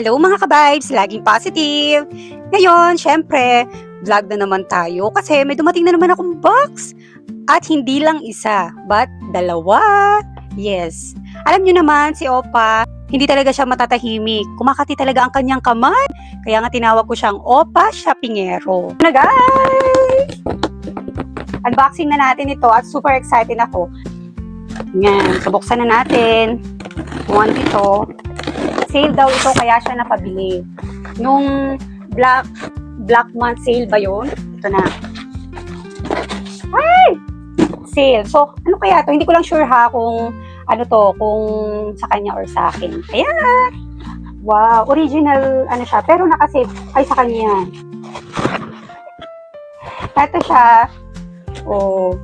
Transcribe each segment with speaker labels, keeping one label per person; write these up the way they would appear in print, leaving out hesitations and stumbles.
Speaker 1: Hello mga ka-vibes! Laging positive! Ngayon, syempre, vlog na naman tayo kasi may dumating na naman akong box. At hindi lang isa, but dalawa. Yes. Alam nyo naman, si Opa, hindi talaga siya matatahimik. Kumakati talaga ang kanyang kamay. Kaya nga tinawag ko siyang Opa Shoppingero. Na guys! Unboxing na natin ito at super excited ako. Yan, subuksan na natin. Kung ano ito. Sale daw ito kaya siya napabili. Nung Black Month sale ba yun? Ito na. Ay! Sale. So, ano kaya to? Hindi ko lang sure ha kung ano to, kung sa kanya or sa akin. Ayan! Wow! Original ano siya. Pero nakasave ay sa kanya. Ito siya. Oh.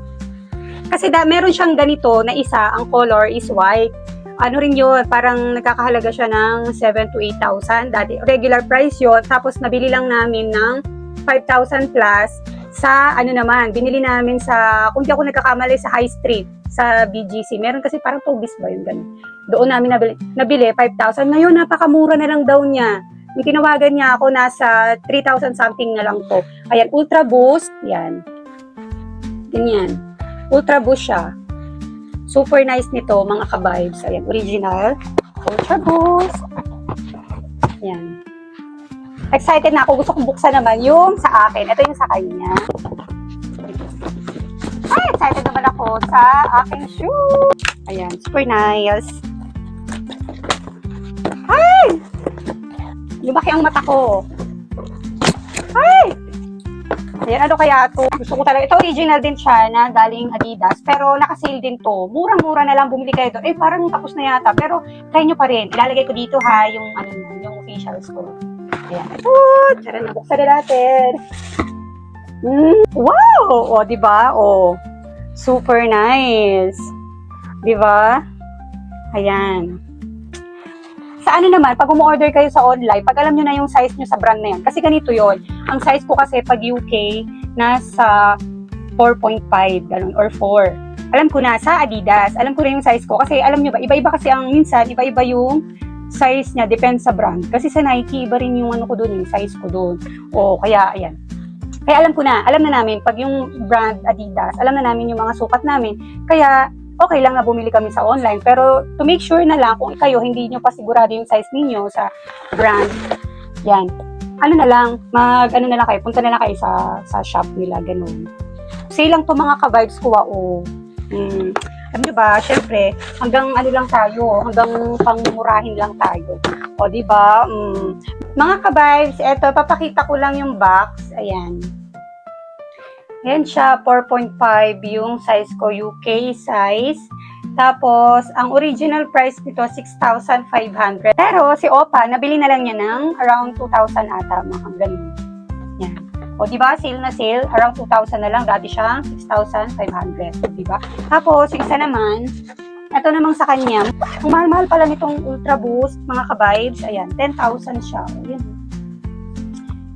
Speaker 1: Kasi meron siyang ganito na isa, ang color is white. Ano rin yun, parang nagkakahalaga siya ng 7,000 to 8,000. Dati, regular price yun. Tapos, nabili lang namin ng 5,000 plus sa, ano naman, binili namin sa, kung di ako nagkakamali, sa High Street, sa BGC. Meron kasi parang Tobis ba yun, ganun. Doon namin nabili 5,000. Ngayon, napakamura na lang daw niya. Yung tinawagan niya ako, nasa 3,000 something na lang to. Ayan, Ultra Boost. Yan. Ganyan. Ultra Boost siya. Super nice nito, mga ka-vibes. Ayan, original. Ultra Boost. Ayan. Excited na ako. Gusto kong buksan naman yung sa akin. Ito yung sa kanya. Ay, excited naman ako sa aking shoe. Ayan, super nice. Ay! Lumaki ang mata ko. Ay! Ayan, ano kaya ito? Gusto ko talaga. Ito original din siya na galing Adidas. Pero nakasale din to. Murang-mura na lang bumili kayo doon. Eh, parang tapos na yata. Pero try nyo pa rin. Ilalagay ko dito ha, yung, ano, yung officials ko. Ayan. Tara, nabuksan na natin. Wow! O, diba? O, super nice. Diba? Ayan. Sa ano naman, pag umu-order kayo sa online, pag alam nyo na yung size nyo sa brand na yan, kasi ganito yon. Ang size ko kasi pag UK, nasa 4.5, ganun, or 4. Alam ko na, sa Adidas, alam ko na yung size ko, kasi alam nyo ba, iba-iba kasi ang minsan, iba-iba yung size niya, depends sa brand. Kasi sa Nike, iba rin yung ano ko doon, yung size ko doon. O, kaya, ayan. Kaya alam na namin, pag yung brand Adidas, alam na namin yung mga sukat namin. Kaya, okay lang na bumili kami sa online. Pero to make sure na lang kung kayo hindi nyo pa sigurado yung size ninyo sa brand, yan. Ano na lang, ano na lang kayo, punta na lang kayo sa shop nila, ganun. Sale lang to mga ka-vibes ko, alam nyo ba, syempre, hanggang ano lang tayo, hanggang pangmurahin lang tayo. O, diba? Mga ka-vibes, eto, papakita ko lang yung box. Ayan. Ayan siya, 4.5 yung size ko, UK size. Tapos, ang original price nito, 6,500. Pero, si Opa, nabili na lang niya ng around 2,000 ata, mga ganun. Yan. O, diba, sale na sale, around 2,000 na lang, dati siyang 6,500. Diba? Tapos, yung isa naman, ito namang sa kanya, kung mahal-mahal pala nitong Ultra Boost, mga ka-vibes, ayan, 10,000 siya. Ayan.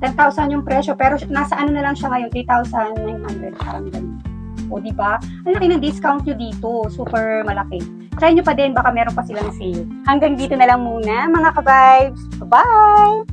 Speaker 1: 10,000 yung presyo, pero nasa ano na lang siya ngayon, 3,900, parang ganun. O, diba? Ang laki ng discount nyo dito, super malaki. Try nyo pa din, baka meron pa silang sale. Hanggang dito na lang muna, mga ka-vibes. Bye!